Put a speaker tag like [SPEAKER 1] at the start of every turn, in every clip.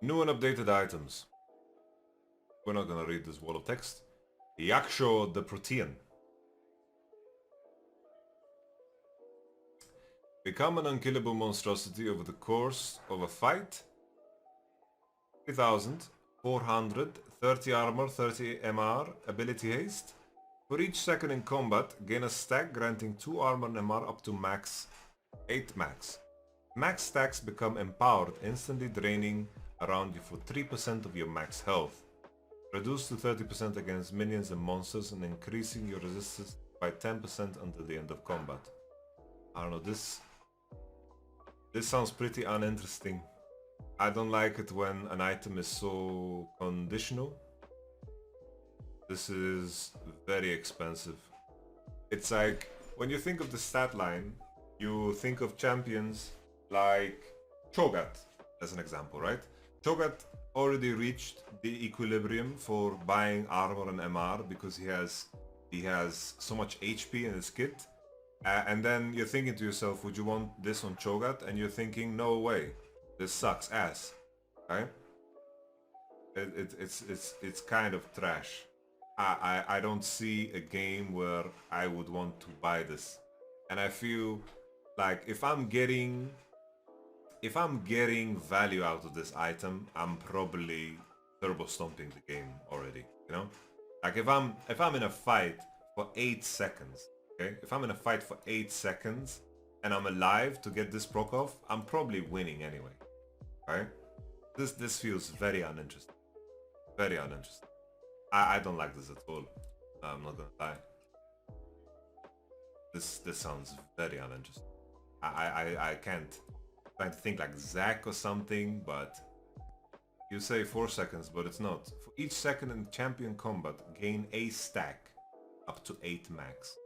[SPEAKER 1] New and updated items. We're not gonna read this wall of text. Jak'Sho the Protean. Become an unkillable monstrosity over the course of a fight. 3,400, 30 armor, 30 MR, ability haste. For each second in combat, gain a stack granting 2 armor and MR up to max 8 max. Max stacks become empowered, instantly draining around you for 3% of your max health. Reduced to 30% against minions and monsters and increasing your resistance by 10% until the end of combat. I don't know, this sounds pretty uninteresting. I don't like it when an item is so conditional. This is very expensive. It's like, when you think of the stat line, you think of champions like Cho'Gath as an example, right? Cho'Gath already reached the equilibrium for buying armor and MR because he has so much HP in his kit. And then you're thinking to yourself, would you want this on Cho'Gath? And you're thinking, no way, this sucks ass, right? It's kind of trash. I don't see a game where I would want to buy this, and I feel like if I'm getting value out of this item, I'm probably turbo stomping the game already, you know? Like if I'm in a fight for 8 seconds, okay? If I'm in a fight for 8 seconds and I'm alive to get this proc off, I'm probably winning anyway, right? This feels very uninteresting. Very uninteresting. I don't like this at all. I'm not gonna lie. This sounds very uninteresting. I can't. I'm trying to think like Zac or something, but you say 4 seconds, but it's not. For each second in champion combat, gain a stack up to 8 max.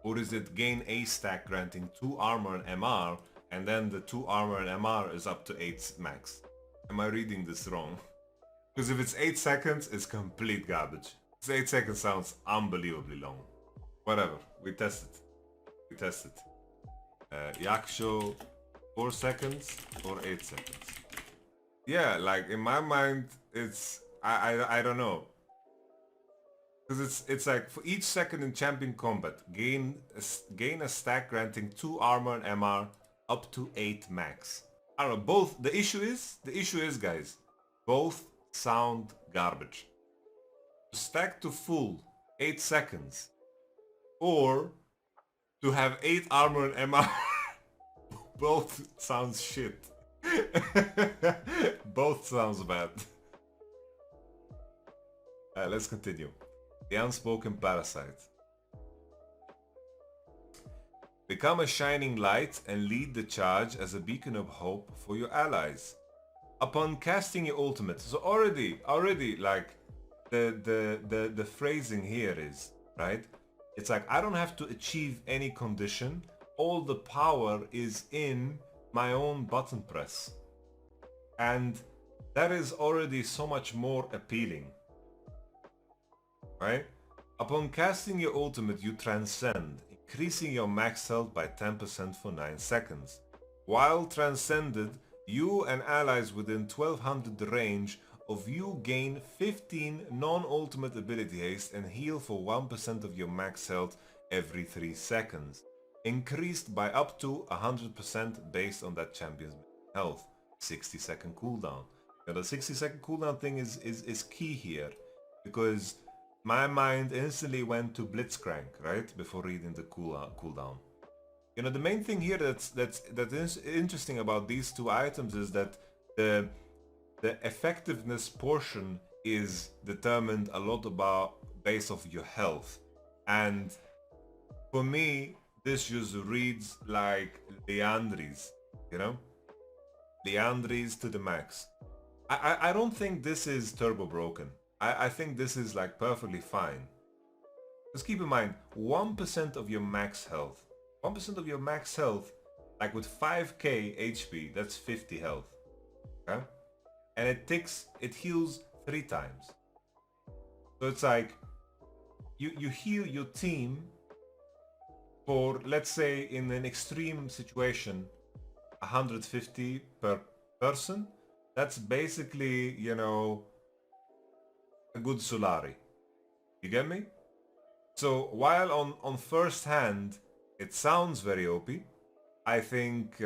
[SPEAKER 1] Or is it gain a stack granting 2 armor and MR, and then the 2 armor and MR is up to 8 max? Am I reading this wrong? Because if it's 8 seconds, it's complete garbage. 8 seconds sounds unbelievably long. Whatever, we test it. We test it. Jak'Sho, 4 seconds or 8 seconds? Yeah, like in my mind, it's I don't know. Because it's like for each second in champion combat, gain a stack granting 2 armor and MR up to 8 max. I don't know. Both the issue is guys, both sound garbage. To stack to full 8 seconds or to have 8 armor and MR both sounds shit. Both sounds bad. Let's continue. The Unspoken Parasite. Become a shining light and lead the charge as a beacon of hope for your allies. Upon casting your ultimate, so already like the phrasing here is, right? It's like I don't have to achieve any condition. All the power is in my own button press. And that is already so much more appealing. Right? Upon casting your ultimate, you transcend, increasing your max health by 10% for 9 seconds. While transcended, you and allies within 1200 range of you gain 15 non-ultimate ability haste and heal for 1% of your max health every 3 seconds. Increased by up to 100% based on that champion's health. 60-second cooldown. Now the 60-second cooldown thing is key here, because my mind instantly went to Blitzcrank, right, before reading the cooldown. You know, the main thing here that is interesting about these two items is that the effectiveness portion is determined a lot based off your health, and for me this just reads like Liandry's, you know, Liandry's to the max. I don't think this is turbo broken. I think this is like perfectly fine. Just keep in mind, 1% of your max health. 1% of your max health, like with 5k HP, that's 50 health. Okay? And it heals 3 times. So it's like, you heal your team for, let's say in an extreme situation, 150 per person. That's basically, you know, a good Solari. You get me? So while on first hand it sounds very OP, I think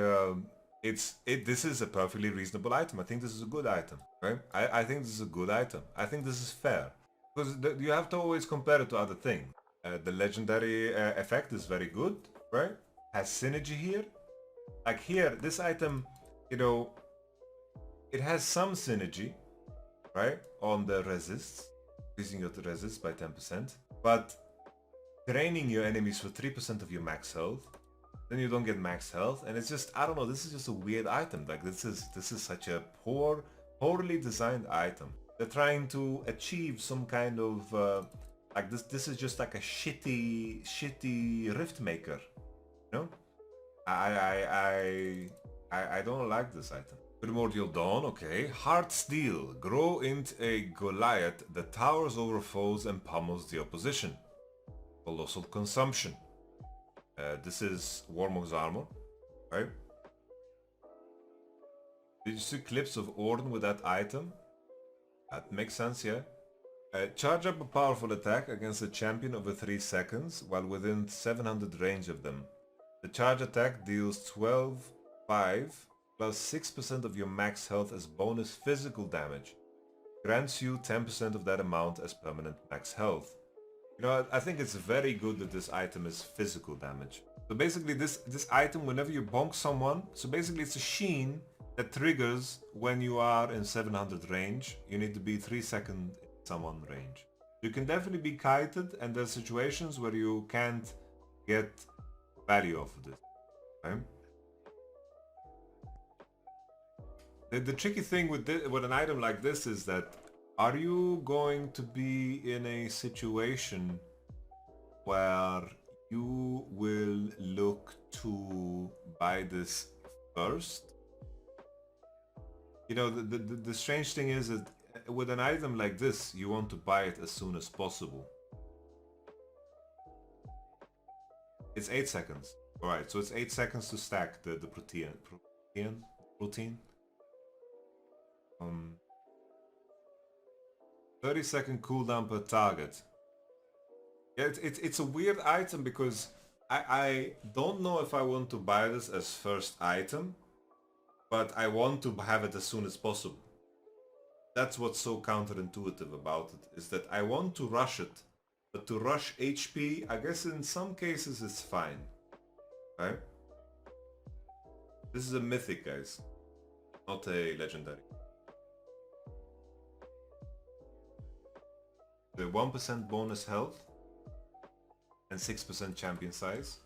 [SPEAKER 1] this is a perfectly reasonable item. I think this is a good item, right? I think this is a good item. I think this is fair because you have to always compare it to other things. The legendary effect is very good, right? Has synergy here. Like here, this item, you know, it has some synergy, right? On the resists, increasing your resist by 10%, but draining your enemies for 3% of your max health, then you don't get max health, and it's just, I don't know, this is just a weird item. Like this is such a poorly designed item. They're trying to achieve some kind of like this is just like a shitty rift maker, you know? I don't like this item. Primordial Dawn, okay. Heartsteel, grow into a Goliath that towers over foes and pummels the opposition. Colossal Consumption. This is Warmog's armor, right? Did you see clips of Orden with that item? That makes sense, yeah. Charge up a powerful attack against a champion over 3 seconds while within 700 range of them. The charge attack deals 12/5 plus 6% of your max health as bonus physical damage. Grants you 10% of that amount as permanent max health. You know, I think it's very good that this item is physical damage. So basically this item, whenever you bonk someone, so basically it's a sheen that triggers when you are in 700 range. You need to be 3 seconds in someone range. You can definitely be kited, and there's situations where you can't get value off of this, right? The tricky thing with an item like this is that, are you going to be in a situation where you will look to buy this first? You know, the strange thing is that with an item like this, you want to buy it as soon as possible. It's 8 seconds. Alright, so it's 8 seconds to stack the Protean. 30-second cooldown per target. Yeah, it's a weird item because I don't know if I want to buy this as first item, but I want to have it as soon as possible. That's what's so counterintuitive about it, is that I want to rush it, but to rush HP, I guess in some cases it's fine, right? This is a mythic, guys, not a legendary. The 1% bonus health and 6% champion size.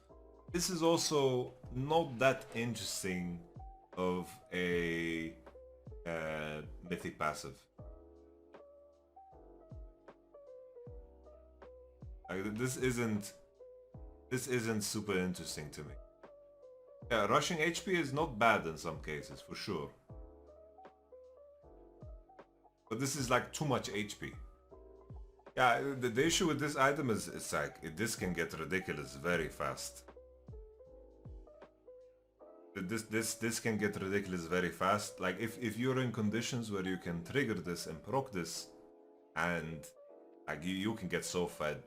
[SPEAKER 1] This is also not that interesting of a mythic passive. Like, this isn't super interesting to me. Yeah, rushing HP is not bad in some cases, for sure. But this is like too much HP. Yeah, the issue with this item is it's like this can get ridiculous very fast. This can get ridiculous very fast. Like if you're in conditions where you can trigger this and proc this, and like you can get so fed.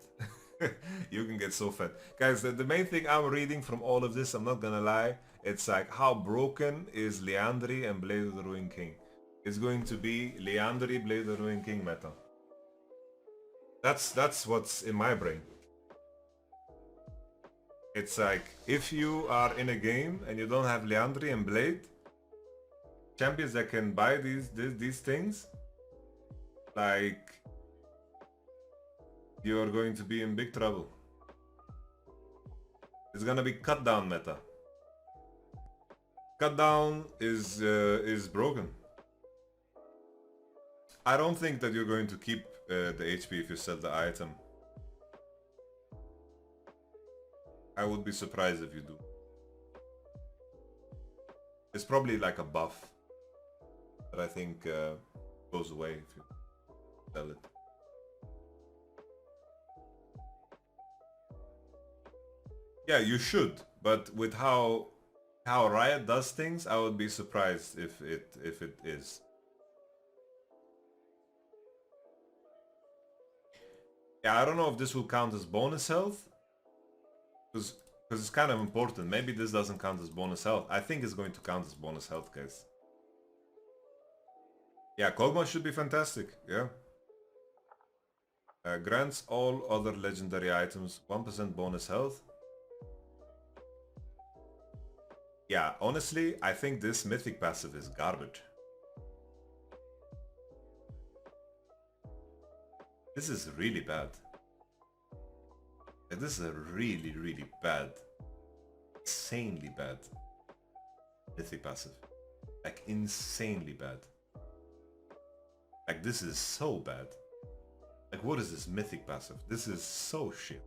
[SPEAKER 1] You can get so fed. Guys, the main thing I'm reading from all of this, I'm not gonna lie, it's like how broken is Liandry and Blade of the Ruined King. It's going to be Liandry, Blade of the Ruined King meta. That's what's in my brain. It's like, if you are in a game and you don't have Liandry and Blade, champions that can buy these things, like, you are going to be in big trouble. It's gonna be cut down meta. Cut down is broken. I don't think that you're going to keep the HP if you sell the item. I would be surprised if you do. It's probably like a buff that I think goes away if you sell it. Yeah, you should, but with how Riot does things, I would be surprised if it is. Yeah, I don't know if this will count as bonus health. Because it's kind of important. Maybe this doesn't count as bonus health. I think it's going to count as bonus health, guys. Yeah, Kog'Maw should be fantastic. Yeah. Grants all other legendary items 1% bonus health. Yeah, honestly, I think this mythic passive is garbage. This is really bad. This is a really, really bad, insanely bad mythic passive. Like, insanely bad. Like, this is so bad. Like, what is this mythic passive? This is so shit.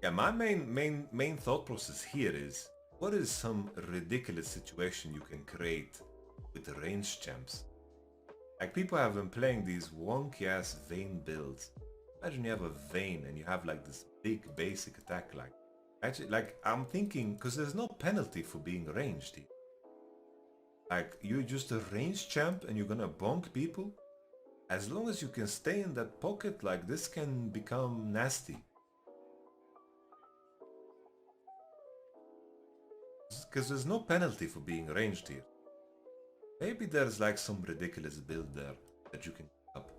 [SPEAKER 1] Yeah, my main thought process here is, what is some ridiculous situation you can create with ranged champs? Like, people have been playing these wonky ass Vayne builds. Imagine you have a Vayne and you have like this big basic attack. Like, actually, like, I'm thinking, because there's no penalty for being ranged here. Like, you're just a ranged champ and you're gonna bonk people? As long as you can stay in that pocket, like, this can become nasty. Because there's no penalty for being ranged here. Maybe there's like some ridiculous build there that you can pick up.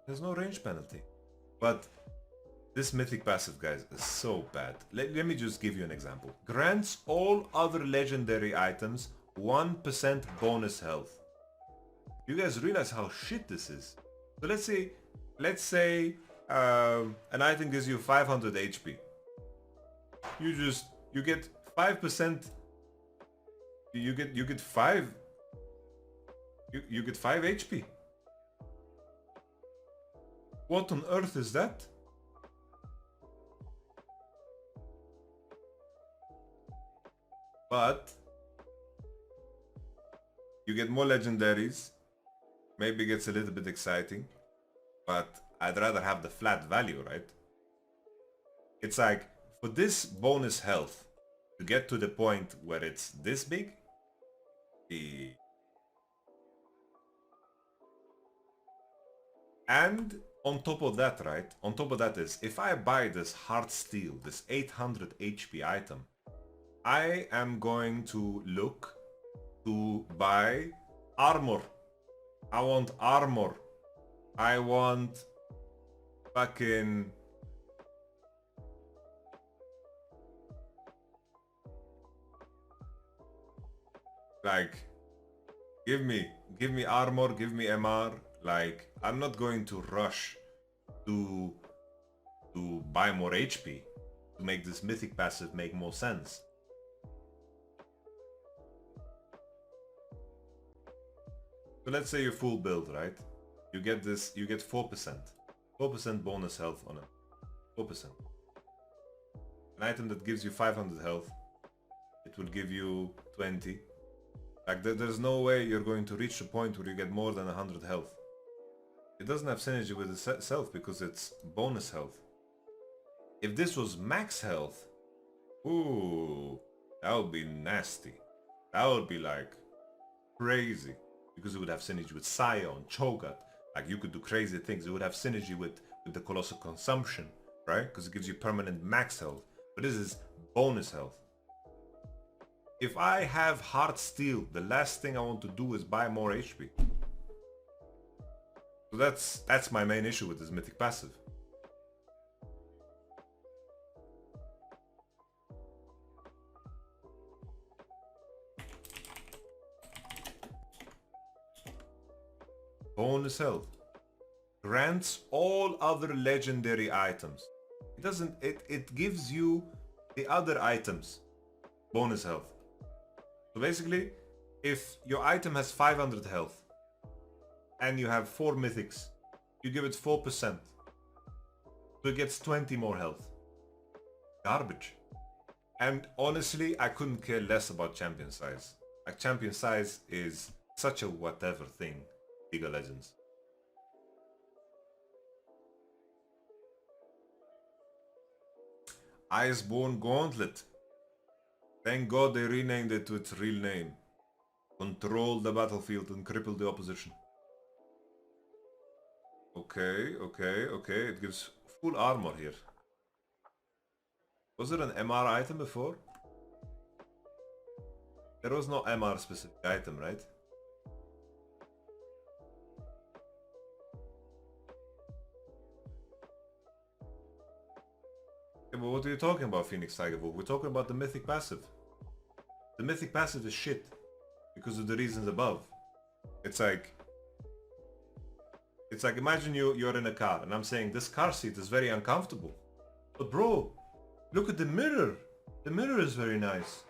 [SPEAKER 1] There's no range penalty. But this mythic passive, guys, is so bad. Let me just give you an example. Grants all other legendary items 1% bonus health. You guys realize how shit this is? So let's say an item gives you 500 HP. You get 5%. You get 5. You get 5 HP. What on earth is that? But you get more legendaries. Maybe it gets a little bit exciting. But I'd rather have the flat value, right? It's like, for this bonus health to get to the point where it's this big, and on top of that, right? On top of that is, if I buy this Heartsteel, this 800 HP item, I am going to look to buy armor. I want armor. I want fucking... like, give me armor, give me MR. Like, I'm not going to rush to buy more HP to make this mythic passive make more sense. So let's say you're full build, right? You get this, you get 4%. 4% bonus health on it. 4%. An item that gives you 500 health, it will give you 20. Like, there's no way you're going to reach a point where you get more than 100 health. It doesn't have synergy with itself because it's bonus health. If this was max health, ooh, that would be nasty. That would be like crazy, because it would have synergy with Scion, Cho'Gath. Like, you could do crazy things. It would have synergy with the Colossal Consumption, right? Because it gives you permanent max health. But this is bonus health. If I have Heartsteel, the last thing I want to do is buy more HP. So that's my main issue with this mythic passive. Bonus health. Grants all other legendary items. It gives you the other items bonus health. So basically, if your item has 500 health and you have 4 mythics, you give it 4%. So it gets 20 more health. Garbage. And honestly, I couldn't care less about champion size. Like, champion size is such a whatever thing, League of Legends. Iceborn Gauntlet. Thank God they renamed it to its real name. Control the battlefield and cripple the opposition. Okay, okay, okay. It gives full armor here. Was there an MR item before? There was no MR specific item, right? Yeah, but what are you talking about, Phoenix Tiger Wolf? We're talking about the mythic passive. The mythic passive is shit because of the reasons above. It's like imagine you're in a car and I'm saying this car seat is very uncomfortable. But bro, look at the mirror. The mirror is very nice.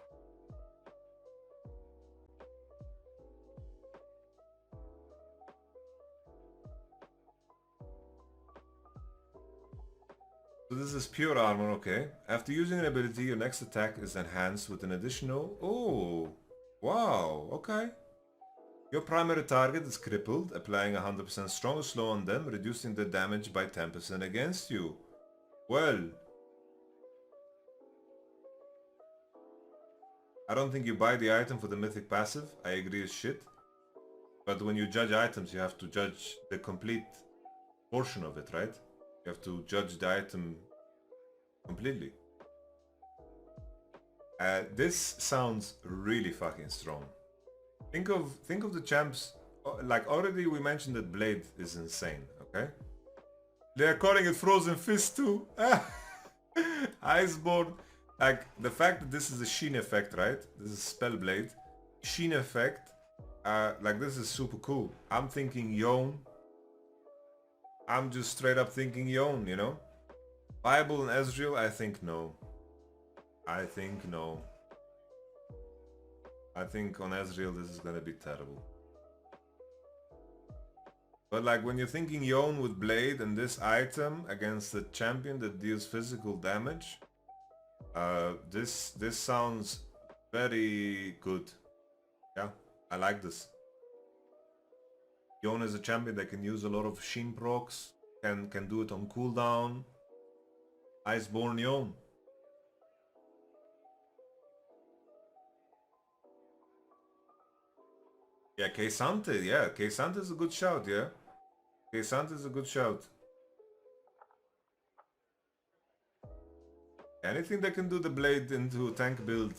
[SPEAKER 1] So this is pure armor, okay. After using an ability, your next attack is enhanced with an additional... Oh, wow, okay. Your primary target is crippled, applying 100% strong or slow on them, reducing the damage by 10% against you. Well, I don't think you buy the item for the mythic passive. I agree it's shit. But when you judge items, you have to judge the complete portion of it, right? You have to judge the item completely. This sounds really fucking strong. Think of the champs. Like already we mentioned that Blade is insane, okay? They are calling it Frozen Fist too. Iceborn. Like the fact that this is a sheen effect, right? This is spell blade. Sheen effect. Like this is super cool. I'm thinking Yone. I'm just straight up thinking Yone, you know? Bible and Ezreal, I think no. I think no. I think on Ezreal this is gonna be terrible. But like when you're thinking Yone with Blade and this item against a champion that deals physical damage, this sounds very good. Yeah, I like this. Yone is a champion that can use a lot of Sheen procs, can do it on cooldown. Iceborn Yone. Yeah, K'Sante, yeah. K'Sante is a good shout, yeah. K'Sante is a good shout. Anything that can do the blade into a tank build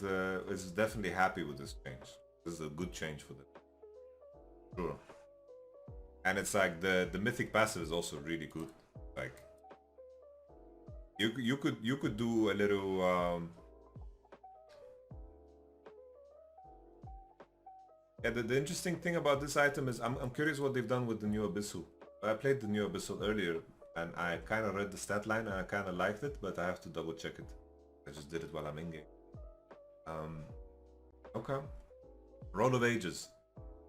[SPEAKER 1] is definitely happy with this change. This is a good change for them. Sure. And it's like the mythic passive is also really good. Like you could do a little yeah, the interesting thing about this item is I'm curious what they've done with the new Abyssal. I played the new Abyssal earlier and I kind of read the stat line and I kind of liked it, but I have to double check it. I just did it while I'm in game. Okay. Roll of Ages.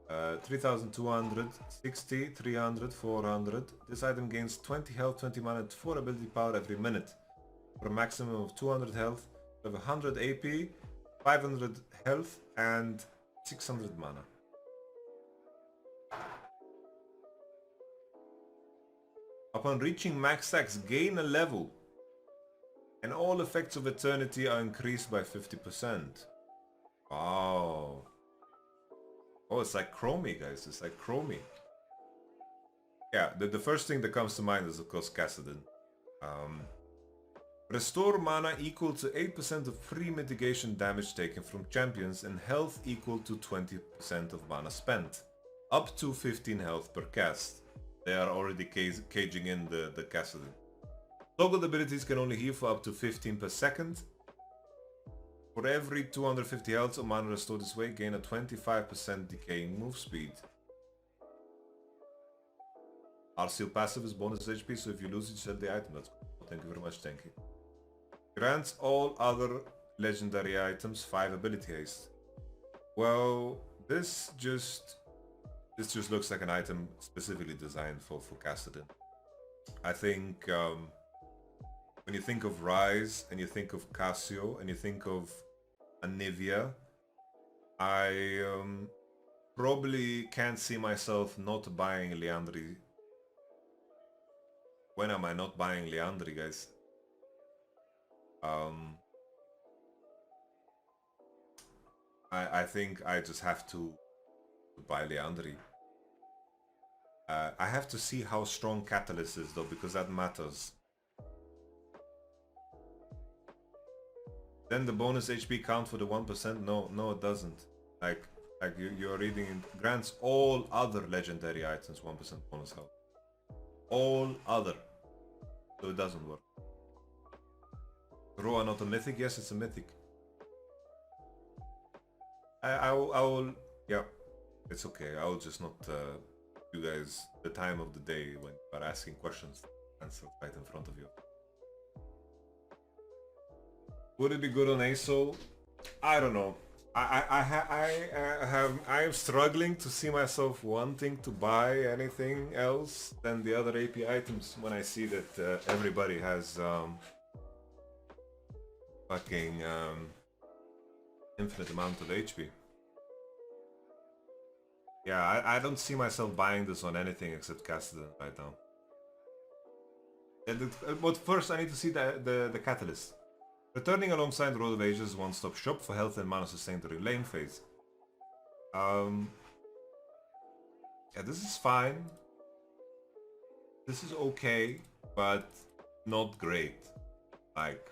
[SPEAKER 1] 3200, 60, 300, 400. This item gains 20 health, 20 mana, 4 ability power every minute. For a maximum of 200 health, you have 100 AP, 500 health and 600 mana. Upon reaching max stacks, gain a level. And all effects of Eternity are increased by 50%. Wow. Oh, it's like Chromie, guys. It's like Chromie. Yeah, the first thing that comes to mind is, of course, Kassadin. Restore mana equal to 8% of free mitigation damage taken from champions and health equal to 20% of mana spent. Up to 15 health per cast. They are already caging in the Kassadin. Toggled abilities can only heal for up to 15 per second. For every 250 health or mana restored this way, gain a 25% decaying move speed. Heartsteel passive is bonus HP, so if you lose it, sell the item. That's cool. Thank you very much, Tenki. Grants all other legendary items 5 ability haste. Well, this just looks like an item specifically designed for Kassadin. I think when you think of Rise and you think of Cassio and you think of Anivia, I probably can't see myself not buying Liandry. When am I not buying Liandry, guys? I think I just have to buy Leandri. I have to see how strong Catalyst is though, because that matters. Then the bonus HP count for the 1%? No, no it doesn't. Like you're reading it grants all other legendary items 1% bonus health. All other. So it doesn't work. Roa not a mythic? Yes, it's a mythic. I will, yeah, it's okay. I will just not you guys the time of the day when you are asking questions answer right in front of you. Would it be good on ASO? I don't know. I am struggling to see myself wanting to buy anything else than the other AP items when I see that everybody has fucking infinite amount of HP. Yeah, I don't see myself buying this on anything except Castellan right now. But first I need to see the catalyst. Returning alongside Road of Ages one-stop shop for health and mana sustain during lane phase. Yeah, this is fine. This is okay, but not great. Like,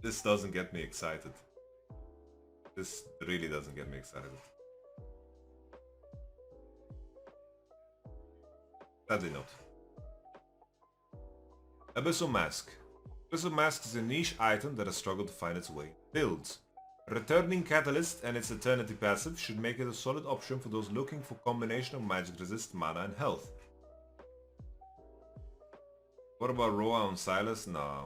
[SPEAKER 1] this doesn't get me excited. This really doesn't get me excited. Sadly not. Abyssal Mask. Abyssal Mask is a niche item that has struggled to find its way in builds. Returning Catalyst and its Eternity passive should make it a solid option for those looking for combination of magic resist, mana and health. What about Roa on Silas? Nah.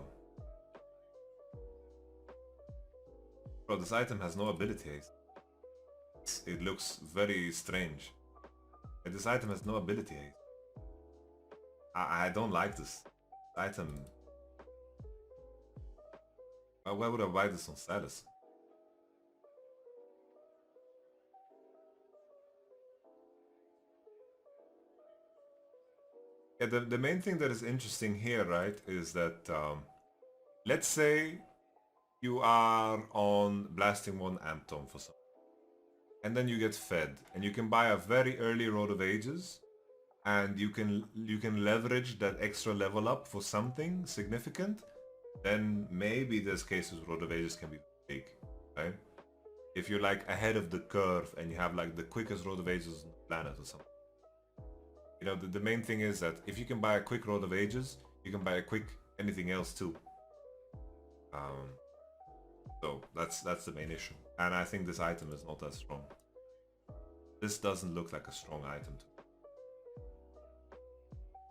[SPEAKER 1] Bro, this item has no ability haste. It looks very strange. This item has no ability haste. I don't like this item. Why would I buy this on Silas? Yeah, the main thing that is interesting here, right, is that let's say you are on Blasting 1 Amp Tome for something, and then you get fed, and you can buy a very early Road of Ages, and you can leverage that extra level up for something significant. Then maybe this case with Road of Ages can be big, right? If you're like ahead of the curve and you have like the quickest Road of Ages on the planet or something. You know, the main thing is that if you can buy a quick Road of Ages, you can buy a quick anything else too. So that's the main issue. And I think this item is not that strong. This doesn't look like a strong item to me.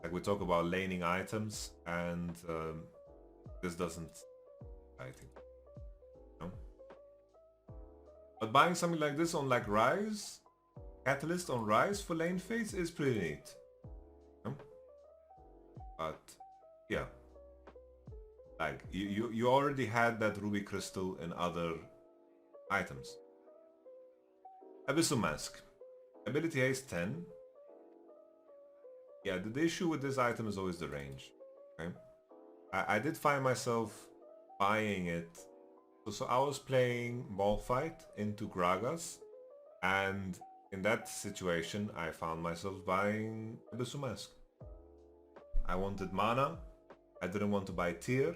[SPEAKER 1] Like we talk about laning items, and this doesn't, I think. No? But buying something like this on like Rise, Catalyst on Rise for lane phase is pretty neat. No? But yeah. Like you already had that Ruby Crystal in other items. Abyssal Mask. Ability haste 10. Yeah, the issue with this item is always the range. Okay? I did find myself buying it. So I was playing Malphite into Gragas, and in that situation I found myself buying Abyssal Mask. I wanted mana, I didn't want to buy tier,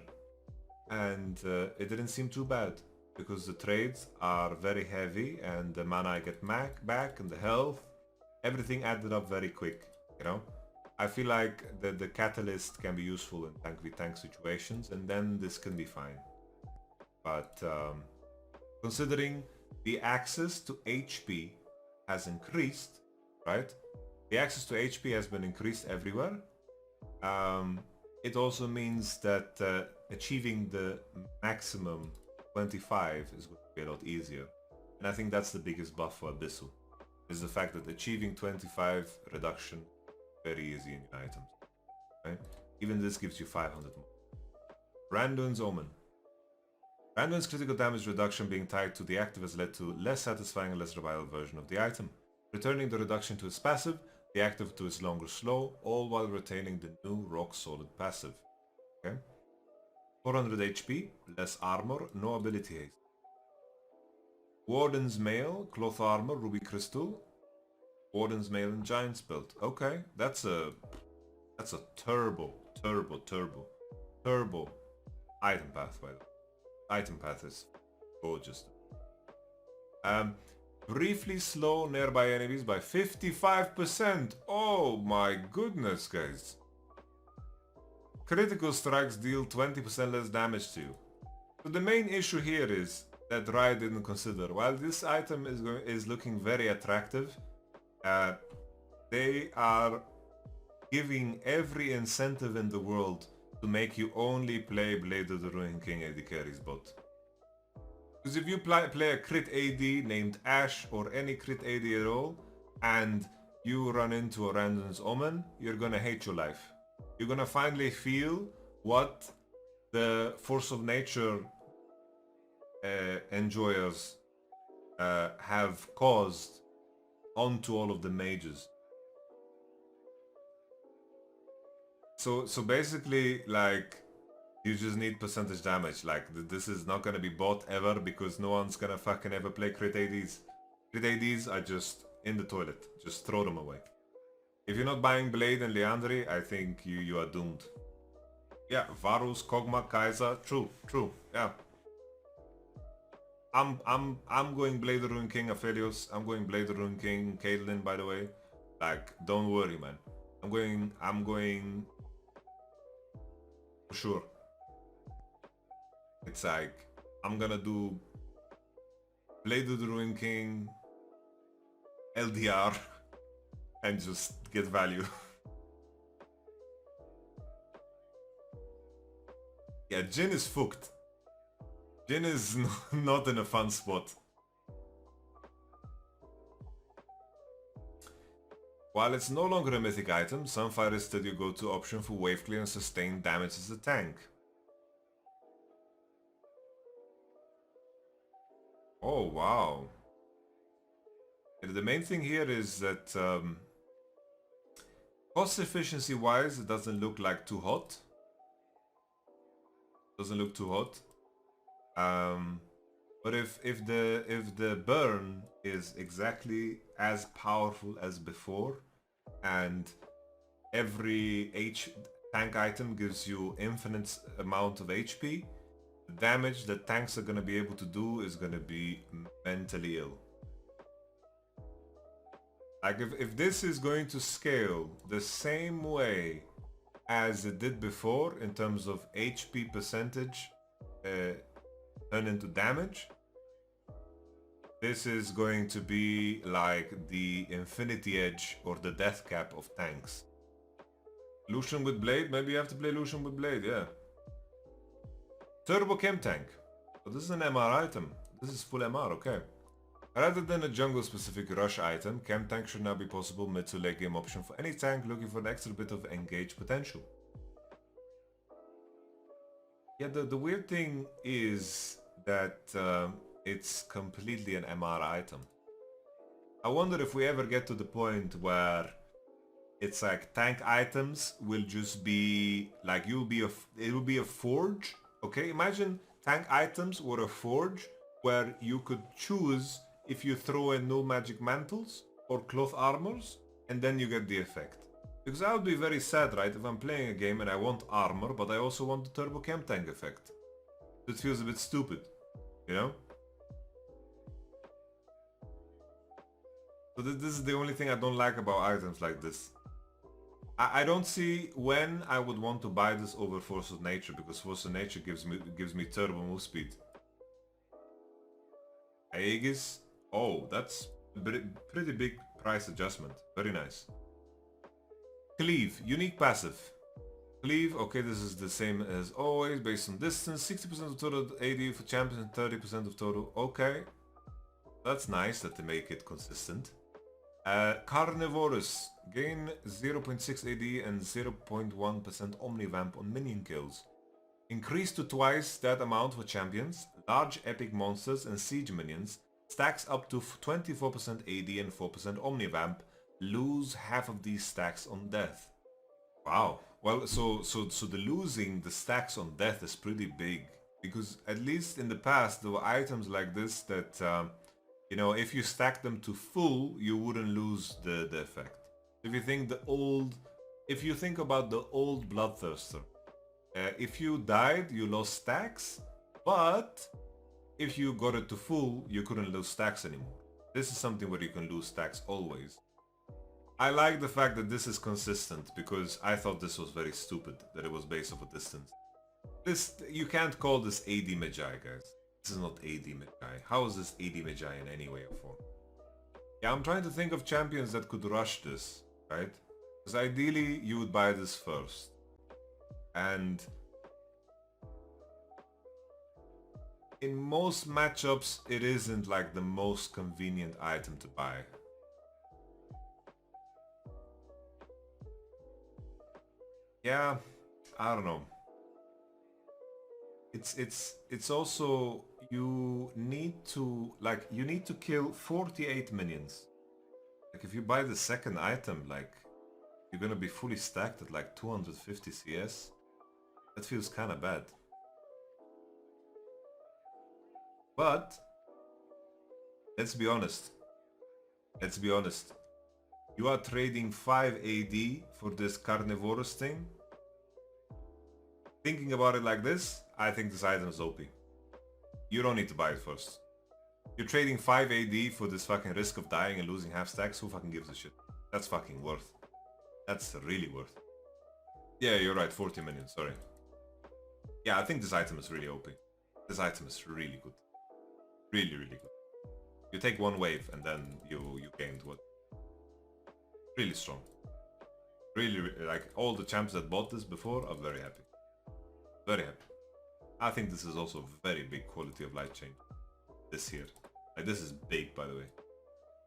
[SPEAKER 1] and it didn't seem too bad because the trades are very heavy and the mana I get back and the health, everything added up very quick, you know? I feel like the catalyst can be useful in tank v tank situations, and then this can be fine. But considering the access to HP has increased, right? The access to HP has been increased everywhere. It also means that achieving the maximum 25 is going to be a lot easier. And I think that's the biggest buff for Abyssal, is the fact that achieving 25 reduction very easy in your items. Right? Even this gives you 500 more. Randuin's Omen. Randuin's critical damage reduction being tied to the active has led to less satisfying and less reliable version of the item. Returning the reduction to its passive, the active to its longer slow, all while retaining the new rock solid passive. Okay? 400 HP, less armor, no ability haste. Warden's Mail, Cloth Armor, Ruby Crystal. Warden's Mail and Giant's Belt. Okay, that's a turbo item path, by the way. Item path is gorgeous. Briefly slow nearby enemies by 55%. Oh my goodness, guys. Critical strikes deal 20% less damage to you. So the main issue here is that Riot didn't consider. While this item is looking very attractive, they are giving every incentive in the world to make you only play Blade of the Ruined King AD carries bot. Because if you play a crit AD named Ashe or any crit AD at all, and you run into a Randuin's Omen, you're gonna hate your life. You're gonna finally feel what the Force of Nature enjoyers have caused onto all of the mages. So basically, like, you just need percentage damage. Like, this is not gonna be bought ever because no one's gonna fucking ever play crit ADs. Crit ADs are just in the toilet. Just throw them away. If you're not buying Blade and Liandry, I think you are doomed. Yeah, Varus, Kog'Maw, Kai'Sa, true, yeah. I'm going Blade of Ruined King Aphelios. I'm going Blade of Ruined King Caitlyn, by the way. Like, don't worry, man. I'm going for sure. It's like, I'm gonna do Blade of the Ruined King, LDR, and just get value. Yeah, Jhin is fucked. Jhin is not in a fun spot. While it's no longer a mythic item, Sunfire is still your go-to option for wave clear and sustained damage as a tank. Oh wow. The main thing here is that cost efficiency wise it doesn't look like too hot. Doesn't look too hot. But if the burn is exactly as powerful as before, and every tank item gives you infinite amount of HP, the damage that tanks are gonna be able to do is gonna be mentally ill. Like if this is going to scale the same way as it did before in terms of HP percentage turn into damage, this is going to be like the Infinity Edge or the Death Cap of tanks. Lucian with Blade? Maybe you have to play Lucian with Blade, yeah. Turbo Chemtank. So this is an MR item. This is full MR, okay. Rather than a jungle specific rush item, Chemtank should now be possible mid to late game option for any tank looking for an extra bit of engage potential. Yeah, the weird thing is that it's completely an MR item. I wonder if we ever get to the point where it's like tank items will just be like it will be a forge. Okay, imagine tank items were a forge where you could choose if you throw in null magic mantles or cloth armors, and then you get the effect. Because I would be very sad, right, if I'm playing a game and I want armor, but I also want the turbo Chemtank effect. It feels a bit stupid, you know? So this is the only thing I don't like about items like this. I don't see when I would want to buy this over Force of Nature, because Force of Nature gives me turbo move speed. Aegis, oh, that's a pretty big price adjustment. Very nice. Cleave, unique passive. Cleave, okay, this is the same as always, based on distance, 60% of total AD for champions and 30% of total, okay. That's nice that they make it consistent. Carnivorous, gain 0.6 AD and 0.1% Omnivamp on minion kills. Increase to twice that amount for champions, large epic monsters and siege minions, stacks up to 24% AD and 4% Omnivamp, lose half of these stacks on death. Wow. Well, so the losing the stacks on death is pretty big, because at least in the past there were items like this that You know, if you stack them to full, you wouldn't lose the effect. If you think about the old Bloodthirster, if you died, you lost stacks, but if you got it to full, you couldn't lose stacks anymore. This is something where you can lose stacks always. I like the fact that this is consistent, because I thought this was very stupid, that it was based off a distance. You can't call this AD Magi, guys. This is not AD Magi. How is this AD Magi in any way or form? Yeah, I'm trying to think of champions that could rush this, right? Because ideally, you would buy this first. And in most matchups, it isn't like the most convenient item to buy. Yeah, I don't know. It's also, you need to kill 48 minions. Like if you buy the second item, like you're gonna be fully stacked at like 250 CS. That feels kind of bad. But let's be honest. You are trading 5 AD for this carnivorous thing. Thinking about it like this, I think this item is OP. You don't need to buy it first. You're trading 5 AD for this fucking risk of dying and losing half stacks. Who fucking gives a shit? That's fucking worth. That's really worth. Yeah, you're right. 40 minions. Sorry. Yeah, I think this item is really OP. This item is really good. Really, really good. You take one wave and then you gained what? Really strong. Really, like all the champs that bought this before are very happy. Very happy. I think this is also very big quality of life change. This here. Like this is big, by the way.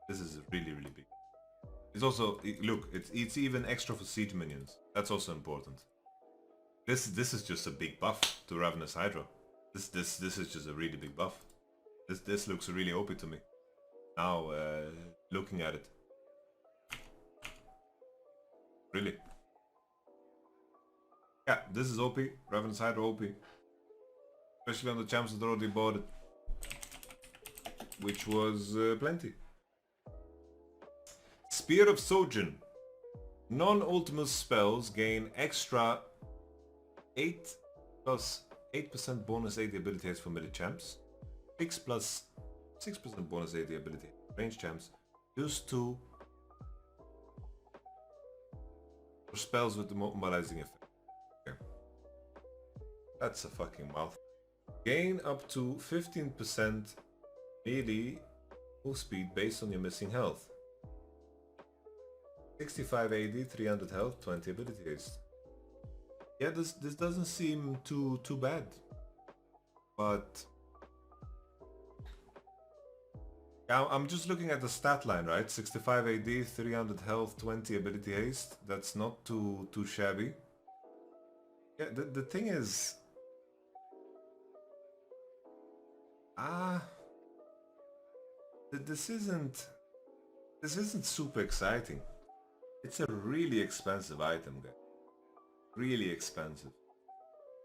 [SPEAKER 1] This is really, really big. It's also, look, it's even extra for siege minions. That's also important. This is just a big buff to Ravenous Hydra. This is just a really big buff. This looks really OP to me. Now, looking at it. Really. Yeah, this is OP. Ravenous Hydra OP. Especially on the champs that already bought it. Which was plenty. Spear of Shojin. Non-ultimate spells gain extra 8 plus 8% bonus AD ability for melee champs. 6 plus 6% bonus AD ability range champs. Use 2 for spells with the mobilizing effect. Okay. That's a fucking mouth. Gain up to 15% melee move speed based on your missing health. 65 AD, 300 health, 20 ability haste. Yeah, this doesn't seem too bad, but yeah, I'm just looking at the stat line, right? 65 AD, 300 health, 20 ability haste. That's not too shabby. Yeah, the thing is, this isn't super exciting. It's a really expensive item, guys. Really expensive.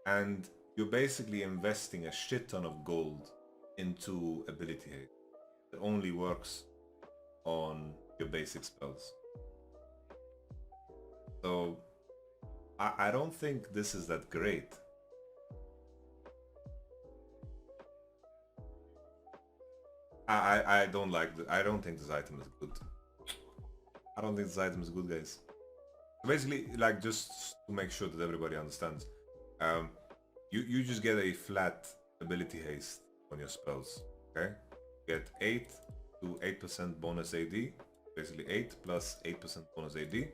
[SPEAKER 1] And you're basically investing a shit ton of gold into ability haste. It only works on your basic spells. So I don't think this is that great. I don't think this item is good. I don't think this item is good, guys. Basically, like, just to make sure that everybody understands, you just get a flat ability haste on your spells, okay? You get 8 to 8% bonus AD, basically 8 plus 8% bonus AD.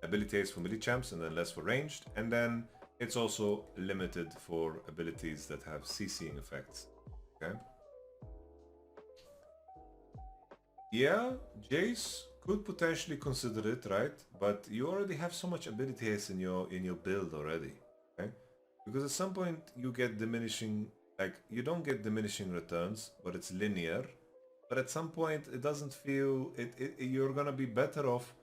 [SPEAKER 1] Ability haste for melee champs and then less for ranged, and then it's also limited for abilities that have CCing effects, okay? Yeah, Jace could potentially consider it, right? But you already have so much ability haste in your build already, okay? Because at some point you get diminishing, like you don't get diminishing returns, but it's linear. But at some point it doesn't feel you're gonna be better off.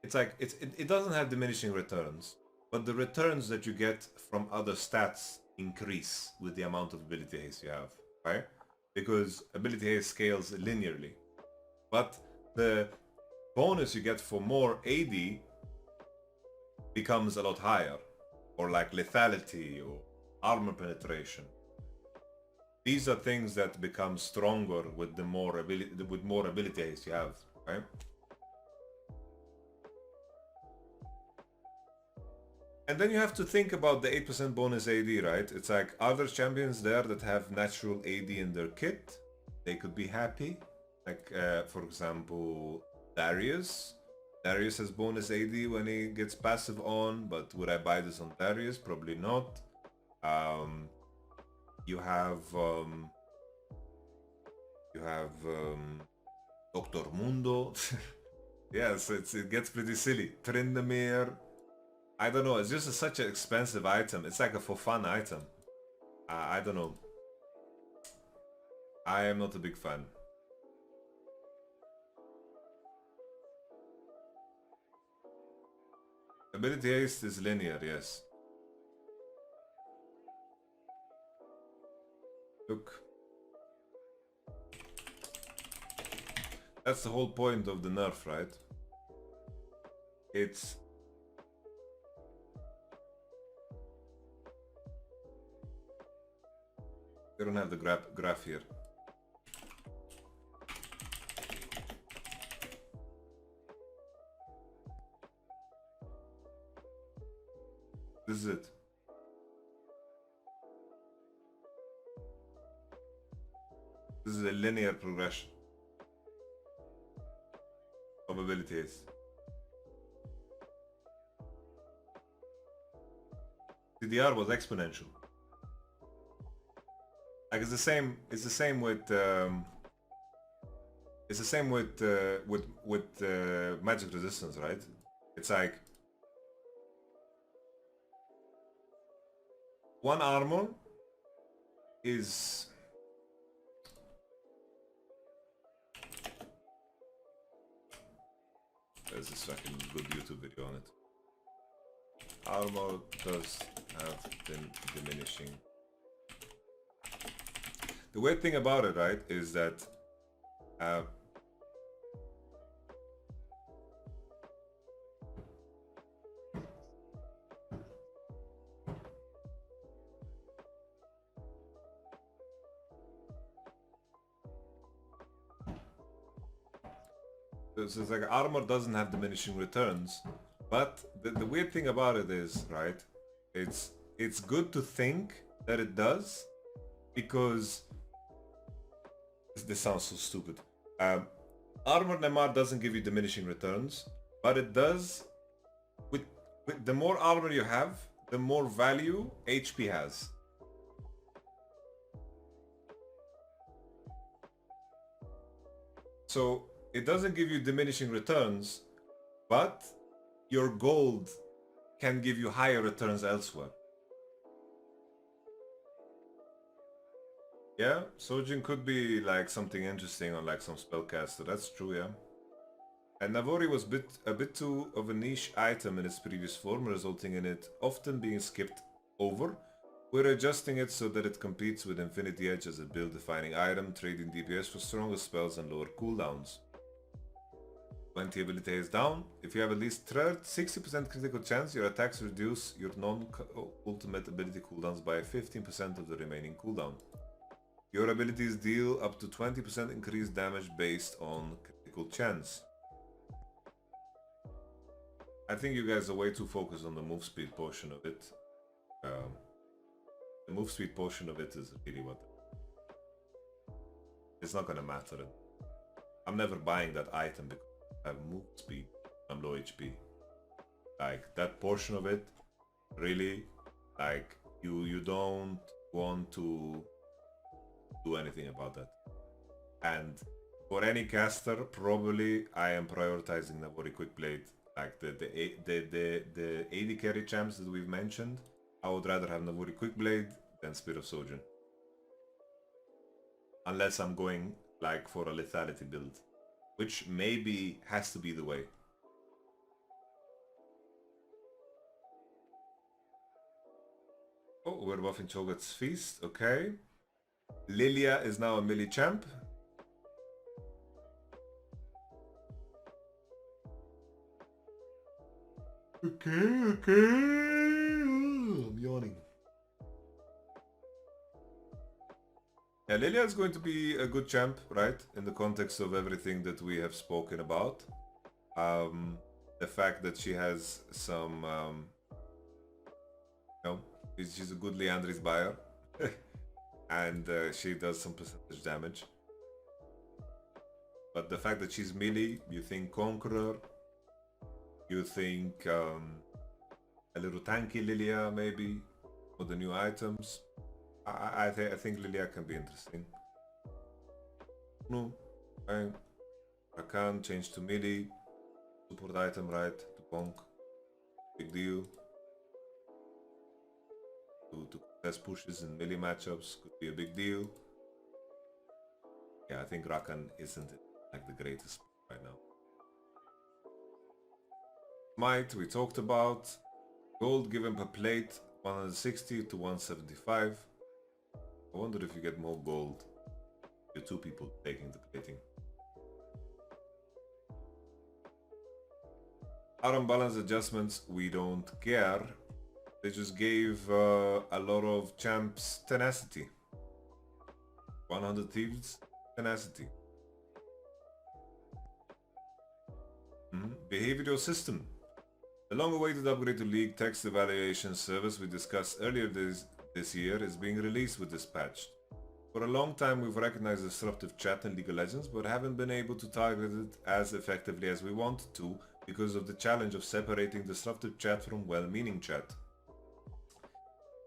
[SPEAKER 1] It's like it doesn't have diminishing returns, but the returns that you get from other stats increase with the amount of ability haste you have, right? because ability haste scales linearly. But the bonus you get for more AD becomes a lot higher, or like lethality or armor penetration. These are things that become stronger with the more ability haste you have, right? And then you have to think about the 8% bonus AD, right? It's like, are there champions there that have natural AD in their kit? They could be happy. Like, for example, Darius. Darius has bonus AD when he gets passive on, but would I buy this on Darius? Probably not. You have Dr. Mundo. Yes, it gets pretty silly. Tryndamere. I don't know, it's just such an expensive item. It's like a for fun item. I don't know. I am not a big fan. Ability haste is linear, yes. Look. That's the whole point of the nerf, right? It's... I don't have the graph here. This is it. This is a linear progression of abilities. CDR was exponential. Like it's the same with magic resistance, right? It's like one armor is there's this fucking good YouTube video on it. Armor does have diminishing. The weird thing about it, right, is that so it's like armor doesn't have diminishing returns, but the weird thing about it is, right, it's good to think that it does, because this sounds so stupid. Armor Neymar doesn't give you diminishing returns, but it does with the more armor you have, the more value HP has. So it doesn't give you diminishing returns, but your gold can give you higher returns elsewhere. Yeah, Shojin could be like something interesting on like some spellcaster, that's true, yeah. And Navori was a bit too of a niche item in its previous form, resulting in it often being skipped over. We're adjusting it so that it competes with Infinity Edge as a build-defining item, trading DPS for stronger spells and lower cooldowns. 20 ability is down. If you have at least 60% critical chance, your attacks reduce your non-ultimate ability cooldowns by 15% of the remaining cooldown. Your abilities deal up to 20% increased damage based on critical chance. I think you guys are way too focused on the move speed portion of it. The move speed portion of it is really what... It's not gonna matter. I'm never buying that item because I have move speed. I'm low HP. Like, that portion of it, really, like, you don't want to do anything about that. And for any caster, probably I am prioritizing Navori Quickblade. Like the AD carry champs that we've mentioned, I would rather have Navori Quickblade than Spear of Shojin. Unless I'm going like for a lethality build, which maybe has to be the way. Oh, we're buffing Cho'Gath's Feast, okay. Lilia is now a melee champ. Okay. I'm yawning. Yeah, Lilia is going to be a good champ, right? In the context of everything that we have spoken about. The fact that she has some, she's a good Leandris buyer. And she does some percentage damage. But the fact that she's melee, you think Conqueror, you think a little tanky Lilia maybe, for the new items. I think Lilia can be interesting. No, I can change to melee, support item right, to bonk, big deal. To contest pushes in melee matchups could be a big deal. Yeah, I think Rakan isn't like the greatest right now. Might we talked about. Gold given per plate 160 to 175. I wonder if you get more gold. You're two people taking the plating. Our unbalanced adjustments, we don't care. They just gave a lot of champs tenacity. 100 thieves, tenacity. Behavioral system. The long-awaited upgrade to League text evaluation service we discussed earlier this year is being released with this patch. For a long time we've recognized disruptive chat in League of Legends, but haven't been able to target it as effectively as we wanted to because of the challenge of separating disruptive chat from well-meaning chat.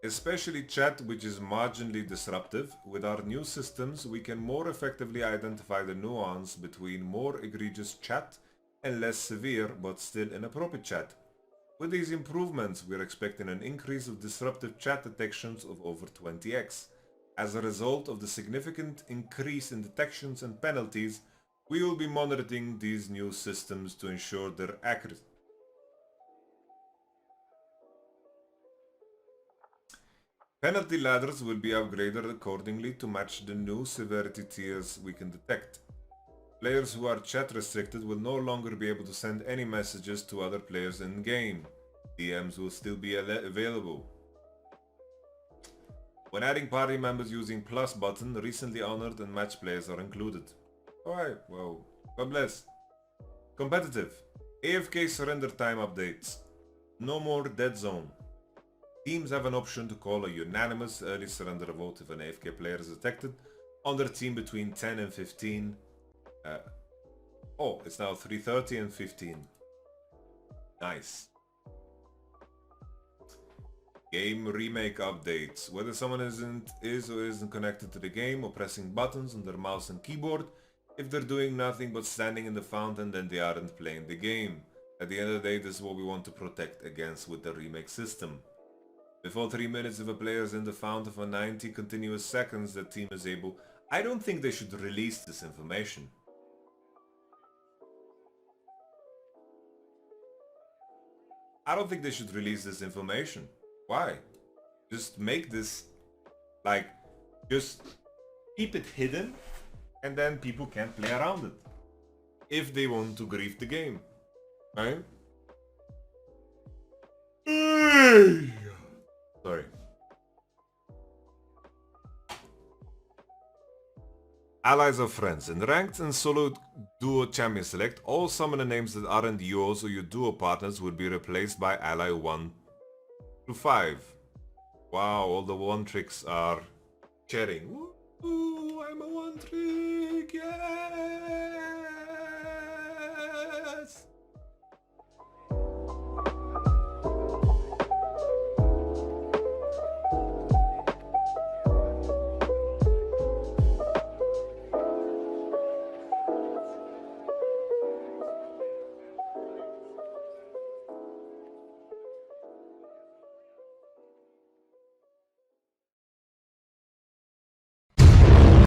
[SPEAKER 1] Especially chat which is marginally disruptive, with our new systems we can more effectively identify the nuance between more egregious chat and less severe but still inappropriate chat. With these improvements, we're expecting an increase of disruptive chat detections of over 20x. As a result of the significant increase in detections and penalties, we will be monitoring these new systems to ensure their accuracy. Penalty ladders will be upgraded accordingly to match the new severity tiers we can detect. Players who are chat restricted will no longer be able to send any messages to other players in game. DMs will still be available. When adding party members using plus button, recently honored and match players are included. Alright, well, God bless. Competitive. AFK surrender time updates. No more dead zone. Teams have an option to call a unanimous early surrender vote if an AFK player is detected on their team between 10 and 15. It's now 3:30 and 15. Nice. Game remake updates. Whether someone is or isn't connected to the game or pressing buttons on their mouse and keyboard, if they're doing nothing but standing in the fountain, then they aren't playing the game. At the end of the day, this is what we want to protect against with the remake system. Before 3 minutes, if a player is in the fountain for 90 continuous seconds, the team is able... I don't think they should release this information. I don't think they should release this information. Why? Just make this, like, just keep it hidden and then people can't play around it. If they want to grief the game. Right? Sorry. Allies or friends. In ranked and solo duo champion select, all summoner names that aren't yours or your duo partners will be replaced by ally 1 to 5. Wow, all the one tricks are chatting. Ooh, I'm a one trick, yeah!